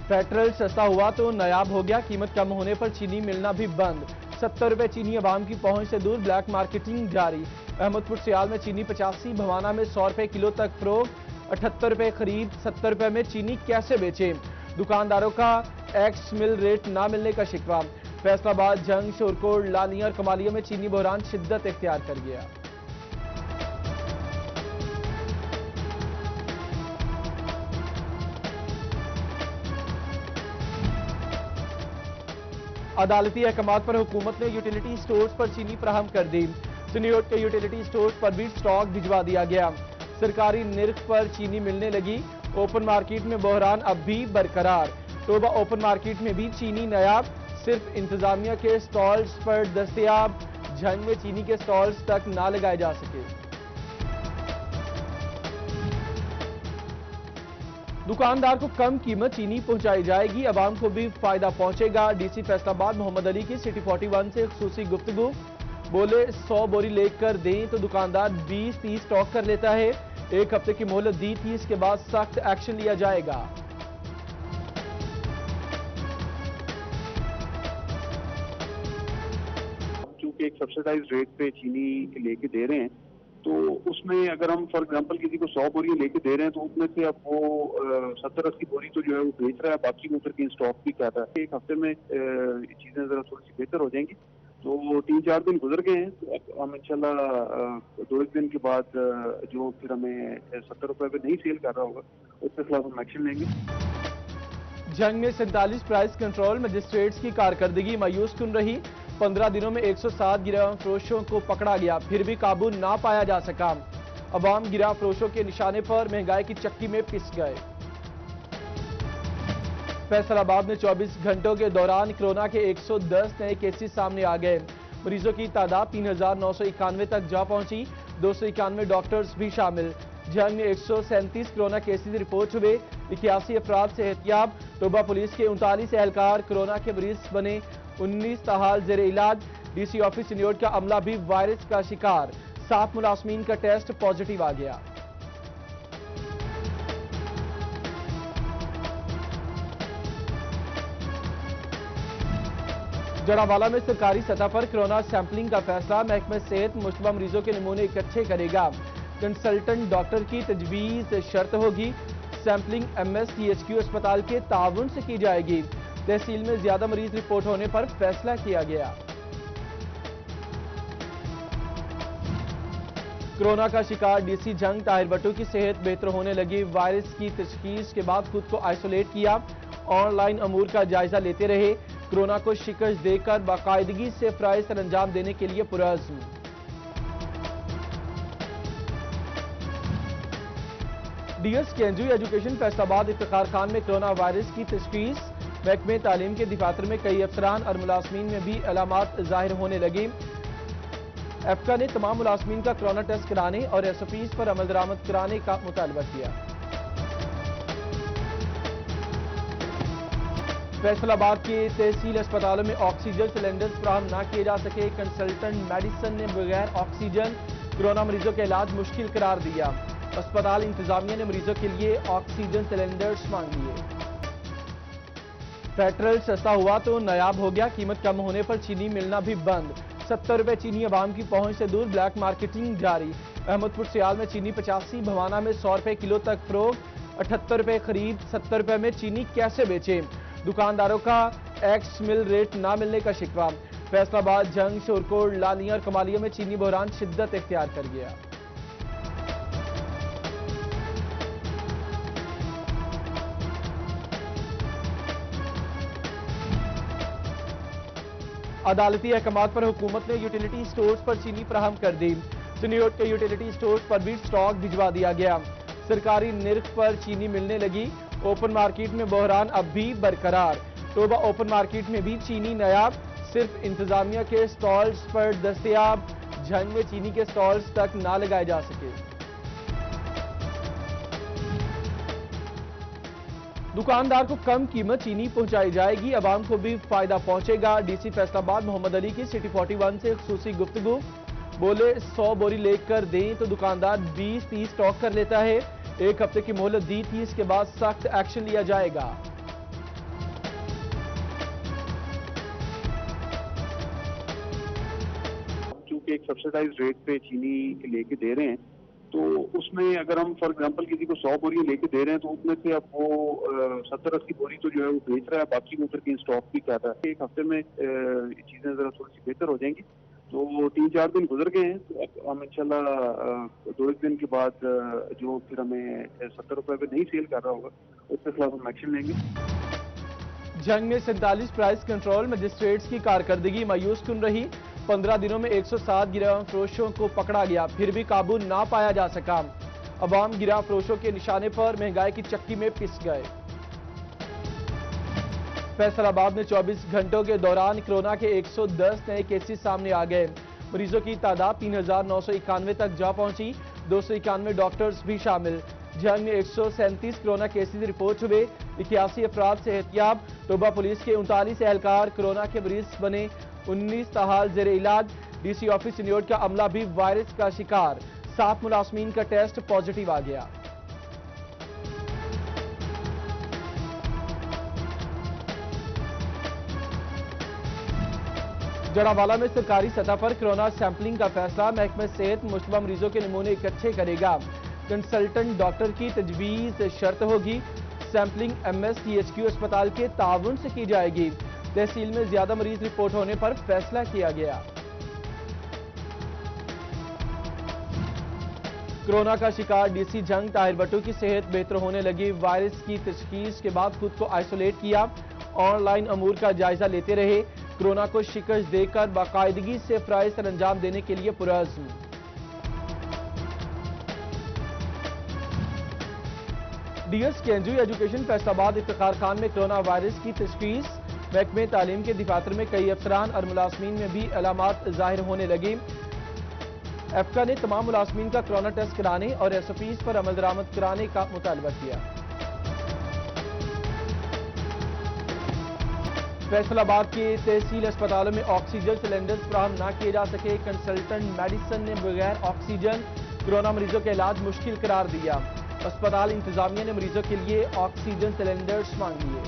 Petrol सस्ता हुआ तो नायाब हो गया, कीमत कम होने पर चीनी मिलना भी बंद। 70 रुपए चीनी अवाम की पहुंच से दूर, ब्लैक मार्केटिंग जारी। अहमदपुर सियाल में चीनी 85, भवाना में 100 रुपए किलो तक फरोख्त। 78 रुपए खरीद, 70 रुपए में चीनी कैसे बेचे? दुकानदारों का एक्स मिल रेट ना मिलने का शिकवा। फैसलाबाद, जंग, शोरकोट, लालिया और कमालिया में चीनी बहरान शिद्दत इख्तियार कर गया। अदालती अहकामात पर हुकूमत ने यूटिलिटी स्टोर्स पर चीनी फराहम कर दी। सिनियोट के यूटिलिटी स्टोर्स पर भी स्टॉक भिजवा दिया गया। सरकारी निर्ख पर चीनी मिलने लगी। ओपन मार्केट में बहरान अब भी बरकरार। तोबा ओपन मार्केट में भी चीनी नायाब, सिर्फ इंतजामिया के स्टॉल्स पर दस्तयाब। झंग में चीनी के स्टॉल्स तक ना लगाए जा सके। दुकानदार को कम कीमत चीनी पहुंचाई जाएगी, अवाम को भी फायदा पहुंचेगा। डीसी फैसलाबाद मोहम्मद अली की सिटी 41 से खुसूसी गुफ्तगू। बोले 100 बोरी लेकर दें तो दुकानदार 20-30 स्टॉक कर लेता है। एक हफ्ते की मोहलत दी थी, इसके बाद सख्त एक्शन लिया जाएगा। चूंकि एक सब्सिडाइज रेट पे चीनी लेके दे रहे हैं, तो उसमें अगर हम फॉर एग्जांपल किसी को 100 बोरी लेके दे रहे हैं, तो उसमें से अब वो 70-80 बोरी तो जो है वो बेच रहा है, बाकी वो फिर कहीं स्टॉक भी कर रहा है। एक हफ्ते में चीजें जरा थोड़ी सी बेहतर हो जाएंगी। तो 3-4 दिन गुजर गए हैं, तो अब हम इंशाल्लाह 2-1 दिन के बाद जो फिर हमें 70 रुपए पे नहीं सेल कर रहा होगा, उसके खिलाफ हम एक्शन लेंगे। जंग में 47 प्राइस कंट्रोल मजिस्ट्रेट्स की कारकर्दगी मायूस कुन रही। 15 दिनों में 107 गिरह फरोशों को पकड़ा गया, फिर भी काबू ना पाया जा सका। अवाम गिरह फरोशों के निशाने पर महंगाई की चक्की में पिस गए। फैसलाबाद में 24 घंटों के दौरान कोरोना के 110 नए केसेस सामने आ गए। मरीजों की तादाद 3991 तक जा पहुंची, 291 डॉक्टर्स भी शामिल। जंग में 137 कोरोना केसेस रिपोर्ट हुए, 81 अफराद सेहतियाब। तोबा पुलिस के 39 एहलकार कोरोना के मरीज बने, 19 ताहाल जेर इलाज। डीसी ऑफिस सिनियोट का अमला भी वायरस का शिकार, 7 मुलाजमीन का टेस्ट पॉजिटिव आ गया। जड़ावाला में सरकारी सतह पर कोरोना सैंपलिंग का फैसला, महकमा सेहत मुश्तबा मरीजों के नमूने इकट्ठे करेगा। कंसल्टेंट डॉक्टर की तजवीज शर्त होगी। सैंपलिंग MSTHQ अस्पताल के ताउन से की जाएगी। तहसील में ज्यादा मरीज रिपोर्ट होने पर फैसला किया गया। कोरोना का शिकार डीसी जंग ताहिर भट्टू की सेहत बेहतर होने लगी। वायरस की तशखीस के बाद खुद को आइसोलेट किया, ऑनलाइन अमूर का जायजा लेते रहे। कोरोना को शिकस्त देकर बाकायदगी से फराइज सर अंजाम देने के लिए पुरअज़्म। डीएस केंजू एजुकेशन फैसलाबाद इफ्तिखार खान में कोरोना वायरस की तशखीस। महकमे तालीम के दफातर में कई अफसरान और मुलाजमीन में भी अलामात जाहिर होने लगी। एफका ने तमाम मुलाजमीन का कोरोना टेस्ट कराने और SOPs पर अमल दरामद कराने का मुतालबा किया। फैसलाबाद के तहसील अस्पतालों में ऑक्सीजन सिलेंडर्स फराहम न किए जा सके। कंसल्टेंट मेडिसिन ने बगैर ऑक्सीजन कोरोना मरीजों का इलाज मुश्किल करार दिया। अस्पताल इंतजामिया ने मरीजों के लिए ऑक्सीजन सिलेंडर्स मांग लिए। पेट्रोल सस्ता हुआ तो नायाब हो गया, कीमत कम होने पर चीनी मिलना भी बंद। 70 रुपए चीनी अवाम की पहुंच से दूर, ब्लैक मार्केटिंग जारी। अहमदपुर सियाल में चीनी 85, भवाना में 100 रुपए किलो तक फरोख्त। 78 रुपए खरीद, 70 रुपए में चीनी कैसे बेचे? दुकानदारों का एक्स मिल रेट ना मिलने का शिकवा। फैसलाबाद, जंग, शोरकोट, लालिया और कमालिया में चीनी बहरान शिद्दत इख्तियार कर गया। अदालती अहकामात पर हुकूमत ने यूटिलिटी स्टोर्स पर चीनी फराहम कर दी। सिनियोट के यूटिलिटी स्टोर्स पर भी स्टॉक भिजवा दिया गया। सरकारी निर्ख पर चीनी मिलने लगी। ओपन मार्केट में बहरान अब भी बरकरार। तोबा ओपन मार्केट में भी चीनी नायाब, सिर्फ इंतजामिया के स्टॉल्स पर दस्तयाब। झंग में चीनी के स्टॉल्स तक ना लगाए जा सके। दुकानदार को कम कीमत चीनी पहुंचाई जाएगी, अवाम को भी फायदा पहुंचेगा। डीसी फैसलाबाद मोहम्मद अली की सिटी 41 से खुसूसी गुफ्तगू। बोले 100 बोरी लेकर दें तो दुकानदार 20-30 स्टॉक कर लेता है। एक हफ्ते की मोहलत दी थी, इसके बाद सख्त एक्शन लिया जाएगा। एक सब्सिडाइज रेट पे चीनी लेके दे रहे हैं, तो उसमें अगर हम फॉर एग्जांपल किसी को 100 बोरी लेके दे रहे हैं तो उसमें से अब वो 70-80 बोरी तो जो है वो बेच रहा है, बाकी वो फिर कहीं स्टॉक भी कर रहा है। एक हफ्ते में चीजें जरा थोड़ी सी बेहतर हो जाएंगी। तो 3-4 दिन गुजर गए हैं, तो अब हम इंशाल्लाह 2-1 दिन के बाद जो फिर हमें 70 रुपए पे नहीं सेल कर रहा होगा उसके खिलाफ हम एक्शन लेंगे। जंग में 47 प्राइस कंट्रोल मजिस्ट्रेट्स की कारकर्दगी मायूस कुन रही। 15 दिनों में 107 गिरह फरोशों को पकड़ा गया, फिर भी काबू ना पाया जा सका। अवाम गिरह फरोशों के निशाने पर महंगाई की चक्की में पिस गए। फैसलाबाद में 24 घंटों के दौरान कोरोना के 110 नए केसेस सामने आ गए। मरीजों की तादाद 3,991 तक जा पहुंची, 291 डॉक्टर्स भी शामिल। जंग में 137 कोरोना केसेस रिपोर्ट हुए, 81 अफराद सेहतियाब। तोबा पुलिस के 39 एहलकार कोरोना के मरीज बने, 19 ताहाल जेर इलाज। डीसी ऑफिस सिन्योट का अमला भी वायरस का शिकार, 7 मुलाजमीन का टेस्ट पॉजिटिव आ गया। जड़ावाला में सरकारी सतह पर कोरोना सैंपलिंग का फैसला, महकमा सेहत मुश्तबा मरीजों के नमूने इकट्ठे करेगा। कंसल्टेंट डॉक्टर की तजवीज शर्त होगी। सैंपलिंग MSTHQ अस्पताल के ताउन से की जाएगी। तहसील में ज्यादा मरीज रिपोर्ट होने पर फैसला किया गया। कोरोना का शिकार डीसी जंग ताहिर भट्टू की सेहत बेहतर होने लगी। वायरस की तशखीस के बाद खुद को आइसोलेट किया, ऑनलाइन अमूर का जायजा लेते रहे। कोरोना को शिकस्त देकर बाकायदगी से फराइज सर अंजाम देने के लिए पुरअज़्म। डीएस केंजू एजुकेशन फैसलाबाद इफ्तिखार खान में कोरोना वायरस की तशखीस। महकमे तालीम के दफातर में कई अफसरान और मुलाजमीन में भी अलामात जाहिर होने लगी। एफका ने तमाम मुलाजमीन का कोरोना टेस्ट कराने और SOPs पर अमल दरामद कराने का मुतालबा किया। फैसलाबाद के तहसील अस्पतालों में ऑक्सीजन सिलेंडर्स फराहम न किए जा सके। कंसल्टेंट मेडिसिन ने बगैर ऑक्सीजन कोरोना मरीजों का इलाज मुश्किल करार दिया। अस्पताल इंतजामिया ने मरीजों के लिए ऑक्सीजन सिलेंडर्स मांग लिए।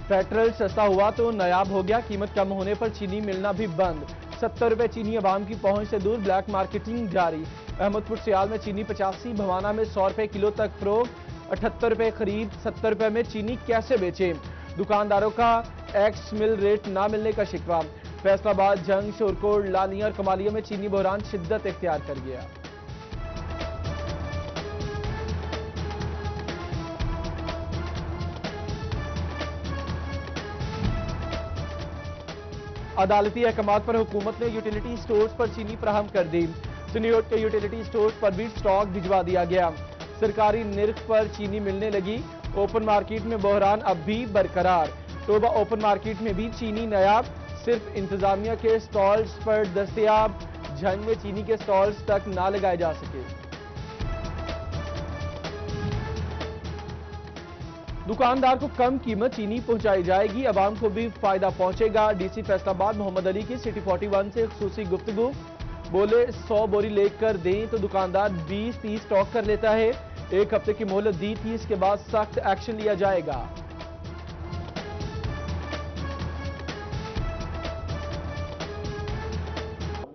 पेट्रोल सस्ता हुआ तो नायाब हो गया, कीमत कम होने पर चीनी मिलना भी बंद। 70 रुपए चीनी अवाम की पहुंच से दूर, ब्लैक मार्केटिंग जारी। अहमदपुर सियाल में चीनी 85, भवाना में 100 रुपए किलो तक फरोख्त। 78 रुपए खरीद, 70 रुपए में चीनी कैसे बेचे? दुकानदारों का एक्स मिल रेट ना मिलने का शिकवा। फैसलाबाद, जंग, शोरकोट, लालिया और कमालिया में चीनी बहरान शिद्दत इख्तियार कर गया। अदालती अहकामात पर हुकूमत ने यूटिलिटी स्टोर्स पर चीनी फराहम कर दी। सिन्योट के यूटिलिटी स्टोर्स पर भी स्टॉक भिजवा दिया गया। सरकारी निर्ख पर चीनी मिलने लगी। ओपन मार्केट में बहरान अब भी बरकरार। तोबा ओपन मार्केट में भी चीनी नायाब, सिर्फ इंतजामिया के स्टॉल्स पर दस्तयाब। जंग में चीनी के स्टॉल्स तक ना लगाए जा सके। दुकानदार को कम कीमत चीनी पहुंचाई जाएगी, अवाम को भी फायदा पहुंचेगा। डीसी फैसलाबाद मोहम्मद अली की सिटी 41 से खुसूसी गुफ्तगू। बोले 100 बोरी लेकर दें तो दुकानदार 20-30 स्टॉक कर लेता है। एक हफ्ते की मोहलत दी थी, इसके बाद सख्त एक्शन लिया जाएगा।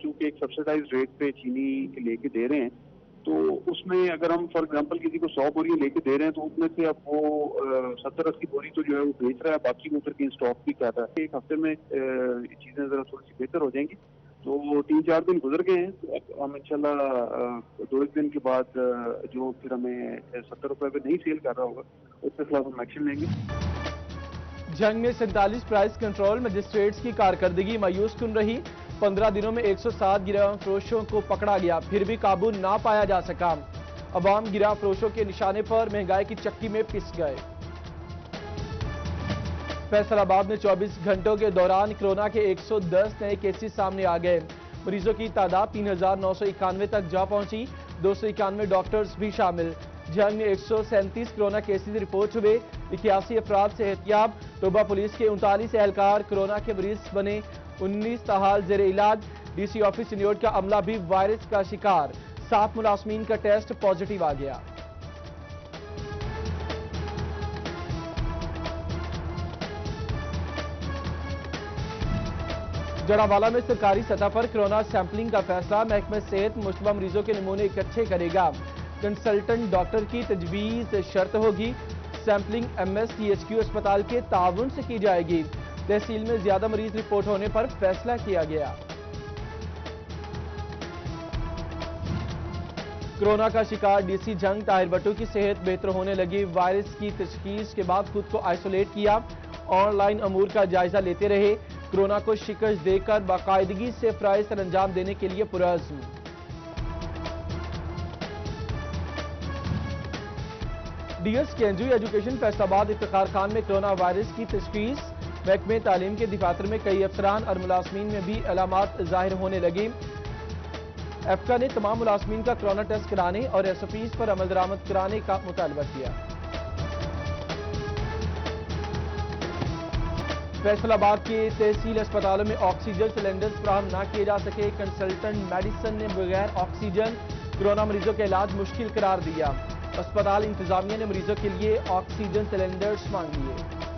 चूंकि एक सब्सिडाइज रेट पे चीनी लेके दे रहे हैं, तो उसमें अगर हम फॉर एग्जांपल किसी को 100 बोरी लेके दे रहे हैं तो उसमें से अब वो 70-80 बोरी तो जो है वो बेच रहा है, बाकी वो फिर कहीं स्टॉक भी कर रहा है। एक हफ्ते में चीजें जरा थोड़ी सी बेहतर हो जाएंगी। तो 3-4 दिन गुजर गए हैं, तो अब हम इंशाल्लाह 2-1 दिन के बाद जो फिर हमें 70 रुपए पे नहीं सेल कर रहा होगा उसके खिलाफ हम एक्शन लेंगे। जंग में 47 प्राइस कंट्रोल मजिस्ट्रेट्स की कारकर्दगी मायूस कुन रही। 15 दिनों में 107 गिरह फरोशों को पकड़ा गया, फिर भी काबू ना पाया जा सका। अवाम गिरह फरोशों के निशाने पर महंगाई की चक्की में पिस गए। फैसलाबाद में 24 घंटों के दौरान कोरोना के 110 नए केसेस सामने आ गए। मरीजों की तादाद 3,991 तक जा पहुंची, 291 डॉक्टर्स भी शामिल। जंग में 137 कोरोना केसेस रिपोर्ट हुए, 81 अफराद सेहतियाब। तोबा पुलिस के 39 एहलकार कोरोना के मरीज बने, 19 ताहाल जेर इलाज। डीसी ऑफिस सिन्योट का अमला भी वायरस का शिकार, 7 मुलाजमीन का टेस्ट पॉजिटिव आ गया। जड़ावाला में सरकारी सतह पर कोरोना सैंपलिंग का फैसला। महकमा सेहत मुश्तबा मरीजों के नमूने इकट्ठे करेगा। कंसल्टेंट डॉक्टर की तजवीज शर्त होगी। सैंपलिंग MSTHQ अस्पताल के ताउन से की जाएगी। तहसील में ज्यादा मरीज रिपोर्ट होने पर फैसला किया गया। कोरोना का शिकार DC जंग ताहिर भट्टू की सेहत बेहतर होने लगी। वायरस की तशखीस के बाद खुद को आइसोलेट किया। ऑनलाइन अमूर का जायजा लेते रहे। कोरोना को शिकस्त देकर बाकायदगी से फराइज सर अंजाम देने के लिए पुरअज़्म। DS केंजू एजुकेशन फैसलाबाद इफ्तिखार खान में कोरोना वायरस की तशखीस। महकमे तालीम के दफातर में कई अफसरान और मुलाजमीन में भी अलामात जाहिर होने लगी। एफका ने तमाम मुलाजमीन का कोरोना टेस्ट कराने और SOPs पर अमल दरामद कराने का मुतालबा किया। फैसलाबाद के तहसील अस्पतालों में ऑक्सीजन सिलेंडर्स फराहम न किए जा सके। कंसल्टेंट मेडिसिन ने बगैर ऑक्सीजन कोरोना मरीजों का इलाज मुश्किल करार दिया। अस्पताल इंतजामिया ने मरीजों के लिए ऑक्सीजन सिलेंडर्स मांग लिए।